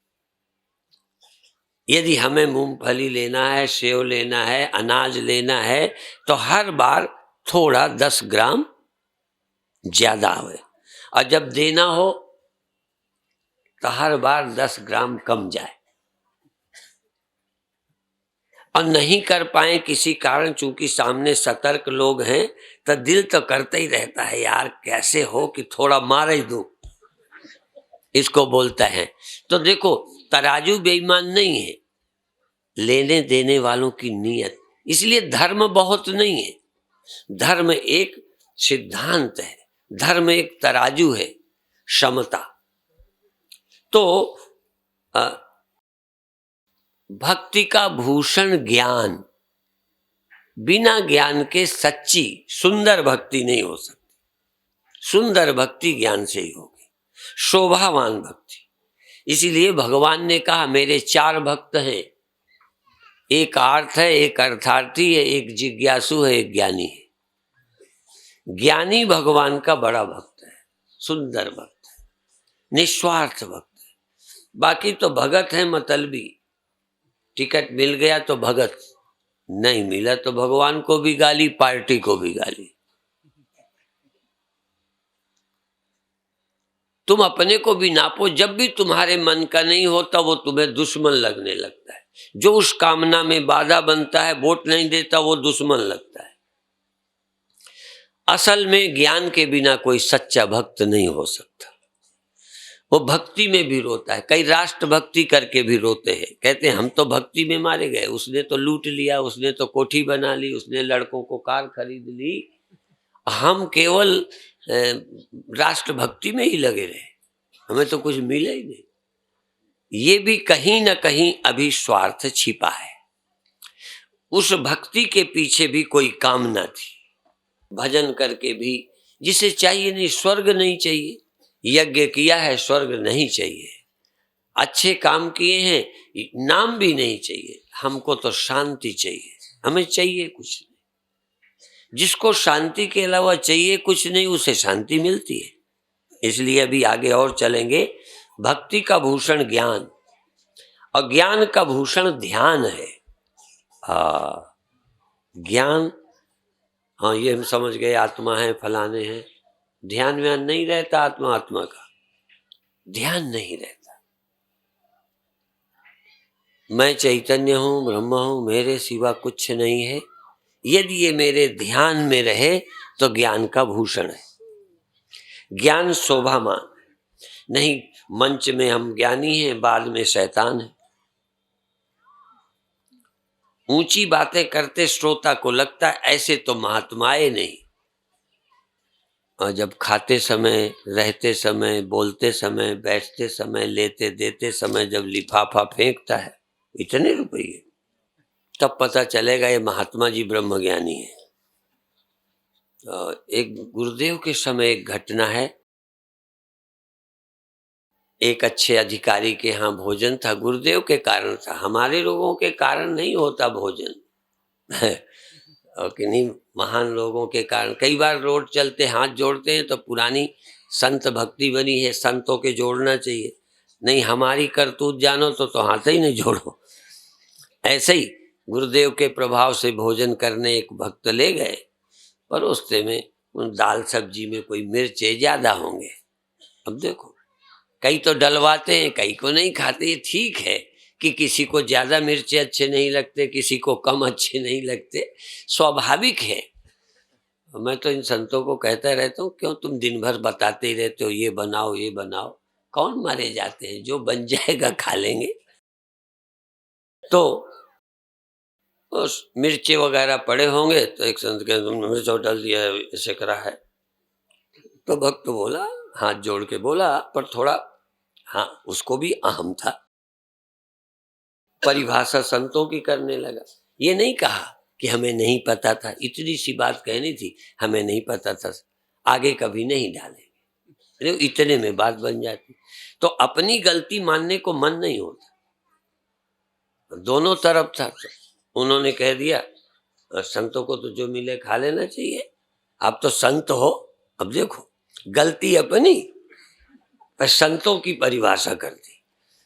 यदि हमें मूंगफली लेना है, सेव लेना है, अनाज लेना है, तो हर बार थोड़ा 10 ग्राम ज्यादा आवे, और जब देना हो तो हर बार 10 ग्राम कम जाए। और नहीं कर पाए किसी कारण, चूंकि सामने सतर्क लोग हैं, तो दिल तो करता ही रहता है यार कैसे हो कि थोड़ा मार ही दो, इसको बोलता है। तो देखो तराजू बेईमान नहीं है, लेने देने वालों की नीयत। इसलिए धर्म बहुत नहीं है, धर्म एक सिद्धांत है, धर्म एक तराजू है, समता। तो भक्ति का भूषण ज्ञान, बिना ज्ञान के सच्ची सुंदर भक्ति नहीं हो सकती। सुंदर भक्ति ज्ञान से ही होगी, शोभावान भक्ति। इसीलिए भगवान ने कहा मेरे 4 भक्त हैं, एक आर्थ है, एक अर्थार्थी है, एक जिज्ञासु है, एक ज्ञानी है। ज्ञानी भगवान का बड़ा भक्त है, सुंदर भक्त है, निस्वार्थ भक्त है। बाकी तो भगत है मतलबी, टिकट मिल गया तो भगत, नहीं मिला तो भगवान को भी गाली, पार्टी को भी गाली। तुम अपने को भी नापो, जब भी तुम्हारे मन का नहीं होता वो तुम्हें दुश्मन लगने लगता है। जो उस कामना में बाधा बनता है, वोट नहीं देता, वो दुश्मन लगता है। असल में ज्ञान के बिना कोई सच्चा भक्त नहीं हो सकता। वो भक्ति में भी रोता है, कई राष्ट्र भक्ति करके भी रोते हैं, कहते हैं हम तो भक्ति में मारे गए, उसने तो लूट लिया, उसने तो कोठी बना ली, उसने लड़कों को कार खरीद ली, हम केवल राष्ट्र भक्ति में ही लगे रहे, हमें तो कुछ मिला ही नहीं। ये भी कहीं ना कहीं अभी स्वार्थ छिपा है। उस भक्ति के पीछे भी कोई कामना थी, भजन करके भी जिसे चाहिए नहीं, स्वर्ग नहीं चाहिए, यज्ञ किया है स्वर्ग नहीं चाहिए, अच्छे काम किए हैं नाम भी नहीं चाहिए, हमको तो शांति चाहिए, हमें चाहिए कुछ नहीं। जिसको शांति के अलावा चाहिए कुछ नहीं, उसे शांति मिलती है। इसलिए अभी आगे और चलेंगे। भक्ति का भूषण ज्ञान, और ज्ञान का भूषण ध्यान है। ज्ञान, हाँ ये हम समझ गए, आत्मा है फलाने हैं, ध्यान व्यान नहीं रहता, आत्मा आत्मा का ध्यान नहीं रहता। मैं चैतन्य हूं, ब्रह्म हूं, मेरे सिवा कुछ नहीं है, यदि ये मेरे ध्यान में रहे तो ज्ञान का भूषण है। ज्ञान शोभामान नहीं, मंच में हम ज्ञानी हैं, बाद में शैतान है। ऊंची बातें करते श्रोता को लगता है ऐसे तो महात्माएं नहीं, और जब खाते समय, रहते समय, बोलते समय, बैठते समय, लेते देते समय जब लिफाफा फेंकता है इतने रुपये, तब पता चलेगा ये महात्मा जी ब्रह्मज्ञानी है। एक गुरुदेव के समय एक घटना है, एक अच्छे अधिकारी के यहाँ भोजन था, गुरुदेव के कारण था, हमारे लोगों के कारण नहीं होता भोजन और कि नहीं, महान लोगों के कारण। कई बार रोड चलते हाथ जोड़ते हैं तो पुरानी संत भक्ति बनी है, संतों के जोड़ना चाहिए, नहीं हमारी करतूत जानो तो हाथ ही नहीं जोड़ो। ऐसे ही गुरुदेव के प्रभाव से भोजन करने एक भक्त ले गए, परोसते में उन दाल सब्जी में कोई मिर्चे ज्यादा होंगे। अब देखो कई तो डलवाते हैं, कई को नहीं खाते। ये ठीक है कि किसी को ज्यादा मिर्चे अच्छे नहीं लगते, किसी को कम अच्छे नहीं लगते, स्वाभाविक है। मैं तो इन संतों को कहता रहता हूँ, क्यों तुम दिन भर बताते ही रहते हो ये बनाओ ये बनाओ, कौन मारे जाते हैं, जो बन जाएगा खा लेंगे। तो उस मिर्चे वगैरह पड़े होंगे तो एक संत के तुमने मिर्च डाल दिया है, ऐसे करा है। तो भक्त बोला, हाथ जोड़ के बोला, पर थोड़ा हाँ उसको भी अहम था, परिभाषा संतों की करने लगा। ये नहीं कहा कि हमें नहीं पता था, इतनी सी बात कहनी थी, हमें नहीं पता था, आगे कभी नहीं डालेंगे, इतने में बात बन जाती। तो अपनी गलती मानने को मन नहीं होता। दोनों तरफ था। तो उन्होंने कह दिया संतों को तो जो मिले खा लेना चाहिए, आप तो संत हो। अब देखो गलती अपनी, पर संतों की परिभाषा कर दी।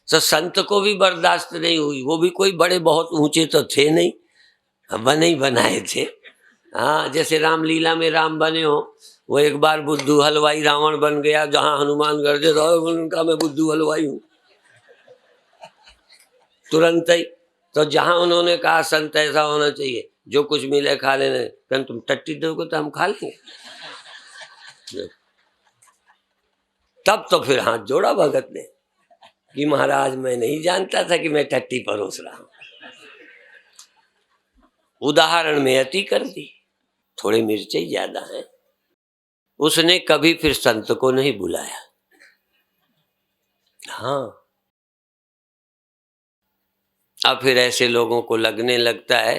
तो संत को भी बर्दाश्त नहीं हुई, वो भी कोई बड़े बहुत ऊंचे तो थे नहीं, बने ही बनाए थे। हाँ, जैसे रामलीला में राम बने हो, वो एक बार बुद्धू हलवाई रावण बन गया, जहां हनुमान गर्जे तो उनका मैं बुद्धू हलवाई हूं तुरंत ही। तो जहां उन्होंने कहा संत ऐसा होना चाहिए, जो कुछ मिले खा लेने, कहते तुम टट्टी दोगे तो हम खा लेंगे। तब तो फिर हाथ जोड़ा भगत ने कि महाराज मैं नहीं जानता था कि मैं टट्टी परोस रहा हूं। उदाहरण में अति कर दी, थोड़े मिर्चे ज्यादा हैं। उसने कभी फिर संत को नहीं बुलाया। हाँ, अब फिर ऐसे लोगों को लगने लगता है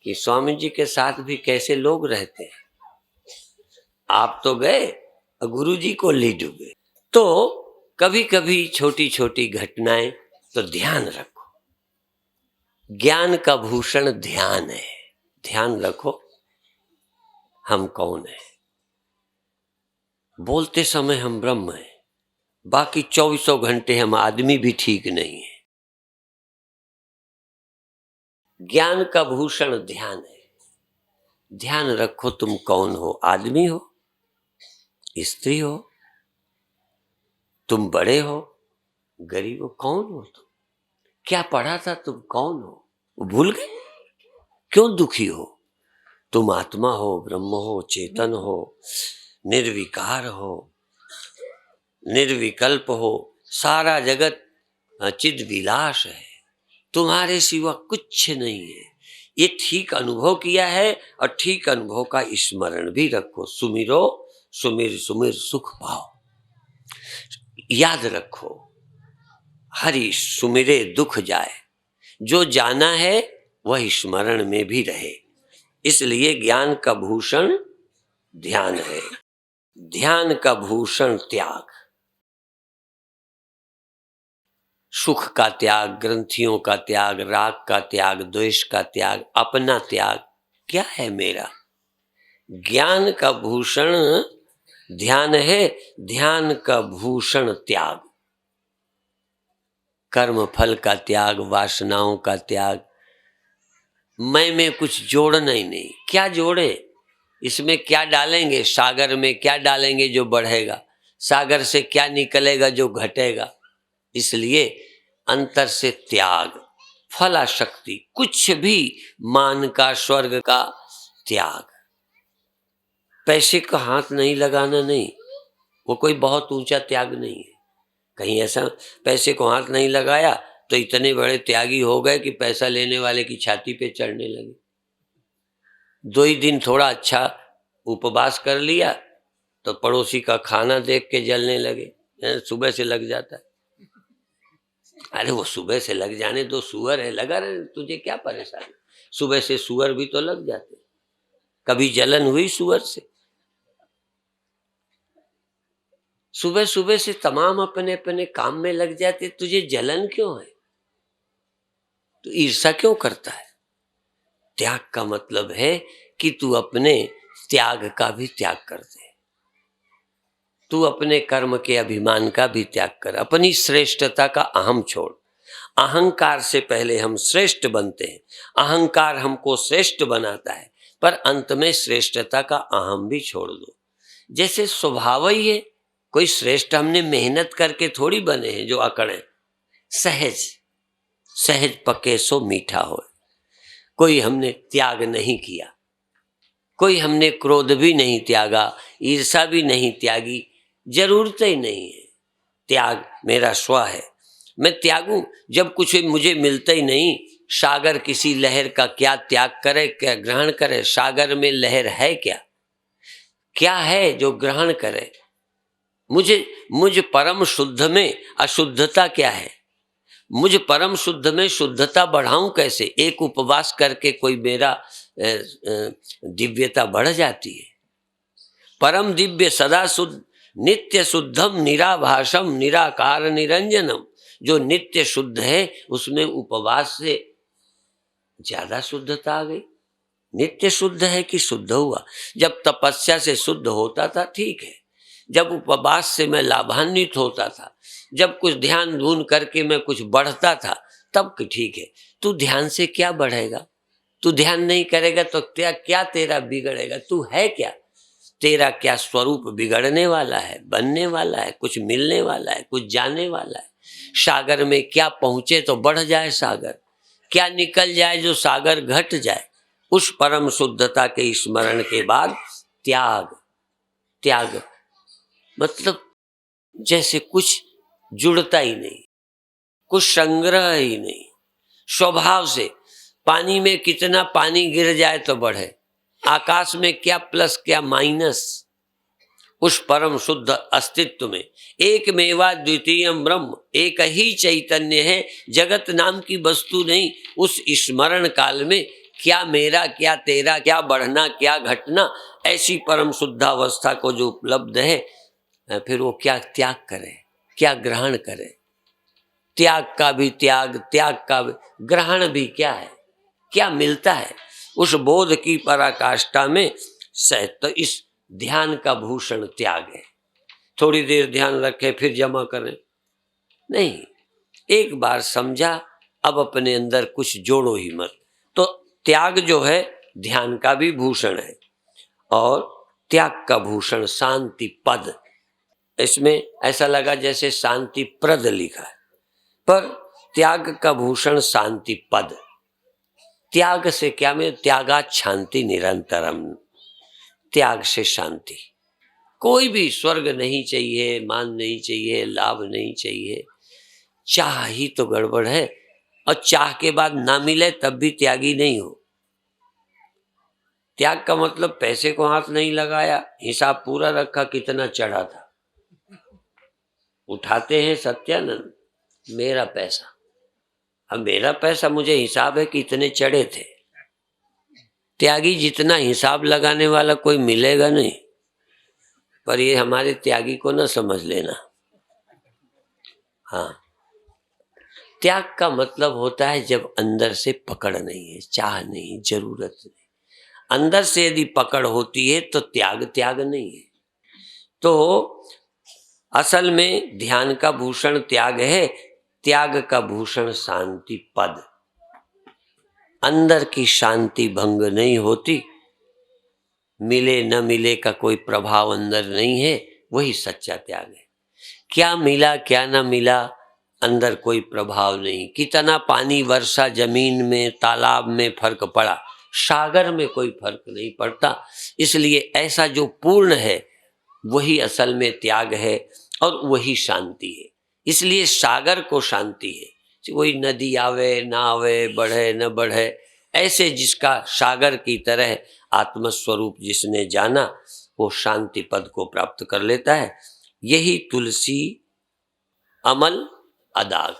कि स्वामी जी के साथ भी कैसे लोग रहते हैं। आप तो गए, गुरु जी को ले डूबे। तो कभी कभी छोटी छोटी घटनाएं, तो ध्यान रखो, ज्ञान का भूषण ध्यान है। ध्यान रखो हम कौन है। बोलते समय हम ब्रह्म हैं, बाकी 24 घंटे हम आदमी भी ठीक नहीं है। ज्ञान का भूषण ध्यान है। ध्यान रखो तुम कौन हो, आदमी हो, स्त्री हो, तुम बड़े हो, गरीब हो, कौन हो तुम, क्या पढ़ा था, तुम कौन हो, भूल गए, क्यों दुखी हो। तुम आत्मा हो, ब्रह्म हो, चेतन हो, निर्विकार हो, निर्विकल्प हो, सारा जगत चिद विलास है, तुम्हारे सिवा कुछ नहीं है। ये ठीक अनुभव किया है, और ठीक अनुभव का स्मरण भी रखो। सुमिरो सुमिर सुमिर सुख पाओ। याद रखो हरि सुमिरे दुख जाए। जो जाना है वह स्मरण में भी रहे। इसलिए ज्ञान का भूषण ध्यान है, ध्यान का भूषण त्याग। सुख का त्याग, ग्रंथियों का त्याग, राग का त्याग, द्वेष का त्याग, अपना त्याग। क्या है मेरा? ज्ञान का भूषण ध्यान है, ध्यान का भूषण त्याग। कर्म फल का त्याग, वासनाओं का त्याग। मैं में कुछ जोड़ना ही नहीं। क्या जोड़े, इसमें क्या डालेंगे, सागर में क्या डालेंगे जो बढ़ेगा, सागर से क्या निकलेगा जो घटेगा। इसलिए अंतर से त्याग, फलाशक्ति, कुछ भी, मान का, स्वर्ग का त्याग। पैसे का हाथ नहीं लगाना, नहीं, वो कोई बहुत ऊंचा त्याग नहीं है। कहीं ऐसा पैसे को हाथ नहीं लगाया तो इतने बड़े त्यागी हो गए कि पैसा लेने वाले की छाती पे चढ़ने लगे। 2 ही दिन थोड़ा अच्छा उपवास कर लिया तो पड़ोसी का खाना देख के जलने लगे। सुबह से लग जाता है। अरे वो सुबह से लग जाने दो, सुअर है, लगा रहे, तुझे क्या परेशानी। सुबह से सुअर भी तो लग जाते। कभी जलन हुई सुअर से? सुबह सुबह से तमाम अपने अपने काम में लग जाते, तुझे जलन क्यों है? तो ईर्ष्या क्यों करता है? त्याग का मतलब है कि तू अपने त्याग का भी त्याग कर दे। तू अपने कर्म के अभिमान का भी त्याग कर, अपनी श्रेष्ठता का अहम छोड़। अहंकार से पहले हम श्रेष्ठ बनते हैं, अहंकार हमको श्रेष्ठ बनाता है, पर अंत में श्रेष्ठता का अहम भी छोड़ दो। जैसे स्वभाव ही है, कोई श्रेष्ठ हमने मेहनत करके थोड़ी बने हैं जो अकड़े। सहज सहज पके सो मीठा हो। कोई हमने त्याग नहीं किया, कोई हमने क्रोध भी नहीं त्यागा, ईर्षा भी नहीं त्यागी, जरूरत ही नहीं है। त्याग मेरा स्व है, मैं त्यागूं जब कुछ मुझे मिलता ही नहीं। सागर किसी लहर का क्या त्याग करे, क्या ग्रहण करे? सागर में लहर है क्या? क्या है जो ग्रहण करे? मुझ परम शुद्ध में अशुद्धता क्या है? मुझ परम शुद्ध में शुद्धता बढ़ाऊं कैसे? एक उपवास करके कोई मेरा दिव्यता बढ़ जाती है? परम दिव्य सदा शुद्ध नित्य शुद्धम निराभाषम निराकार निरंजनम, जो नित्य शुद्ध है उसमें उपवास से ज्यादा शुद्धता आ गई। नित्य शुद्ध है कि शुद्ध हुआ? जब तपस्या से शुद्ध होता था ठीक है, जब उपवास से मैं लाभान्वित होता था, जब कुछ ध्यान धून करके मैं कुछ बढ़ता था, तब ठीक है। तू ध्यान से क्या बढ़ेगा? तू ध्यान नहीं करेगा तो क्या क्या तेरा बिगड़ेगा? तू है क्या? तेरा क्या स्वरूप बिगड़ने वाला है, बनने वाला है, कुछ मिलने वाला है, कुछ जाने वाला है? सागर में क्या पहुंचे तो बढ़ जाए सागर, क्या निकल जाए जो सागर घट जाए? उस परम शुद्धता के स्मरण के बाद त्याग, त्याग मतलब जैसे कुछ जुड़ता ही नहीं, कुछ संग्रह ही नहीं, स्वभाव से। पानी में कितना पानी गिर जाए तो बढ़े, आकाश में क्या प्लस क्या माइनस, उस परम शुद्ध अस्तित्व में एक मेवा द्वितीय ब्रह्म, एक ही चैतन्य है, जगत नाम की वस्तु नहीं। उस स्मरण काल में क्या मेरा क्या तेरा, क्या बढ़ना क्या घटना, ऐसी परम शुद्धावस्था को जो उपलब्ध है, फिर वो क्या त्याग करे, क्या ग्रहण करे? त्याग का भी त्याग, त्याग का भी ग्रहण भी क्या है, क्या मिलता है? उस बोध की पराकाष्ठा में तो इस ध्यान का भूषण त्याग है। थोड़ी देर ध्यान रखे फिर जमा करें नहीं, एक बार समझा, अब अपने अंदर कुछ जोड़ो ही मत। तो त्याग जो है ध्यान का भी भूषण है, और त्याग का भूषण शांति पद। इसमें ऐसा लगा जैसे शांति प्रद लिखा है, पर त्याग का भूषण शांति पद। त्याग से क्या में त्यागात शांति निरंतरम, त्याग से शांति। कोई भी स्वर्ग नहीं चाहिए, मान नहीं चाहिए, लाभ नहीं चाहिए, चाह ही तो गड़बड़ है। और चाह के बाद ना मिले तब भी त्यागी नहीं हो। त्याग का मतलब पैसे को हाथ नहीं लगाया, हिसाब पूरा रखा कितना चढ़ा था। उठाते हैं सत्यानंद, मेरा पैसा, अब मेरा पैसा, मुझे हिसाब है कि इतने चढ़े थे। त्यागी जितना हिसाब लगाने वाला कोई मिलेगा नहीं, पर ये हमारे त्यागी को ना समझ लेना। हाँ, त्याग का मतलब होता है जब अंदर से पकड़ नहीं है, चाह नहीं, जरूरत नहीं। अंदर से यदि पकड़ होती है तो त्याग त्याग नहीं है। तो असल में ध्यान का भूषण त्याग है, त्याग का भूषण शांति पद। अंदर की शांति भंग नहीं होती, मिले न मिले का कोई प्रभाव अंदर नहीं है, वही सच्चा त्याग है। क्या मिला क्या न मिला, अंदर कोई प्रभाव नहीं। कितना पानी वर्षा जमीन में तालाब में फर्क पड़ा, सागर में कोई फर्क नहीं पड़ता। इसलिए ऐसा जो पूर्ण है वही असल में त्याग है और वही शांति है। इसलिए सागर को शांति है। कोई नदी आवे ना आवे, बढ़े न बढ़े, ऐसे जिसका सागर की तरह आत्मस्वरूप जिसने जाना, वो शांति पद को प्राप्त कर लेता है। यही तुलसी अमल अदाग।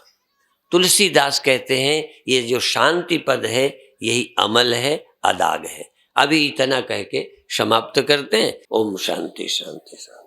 तुलसीदास कहते हैं ये जो शांति पद है यही अमल है, अदाग है। अभी इतना कह के समाप्त करते हैं। ओम शांति शांति शांति।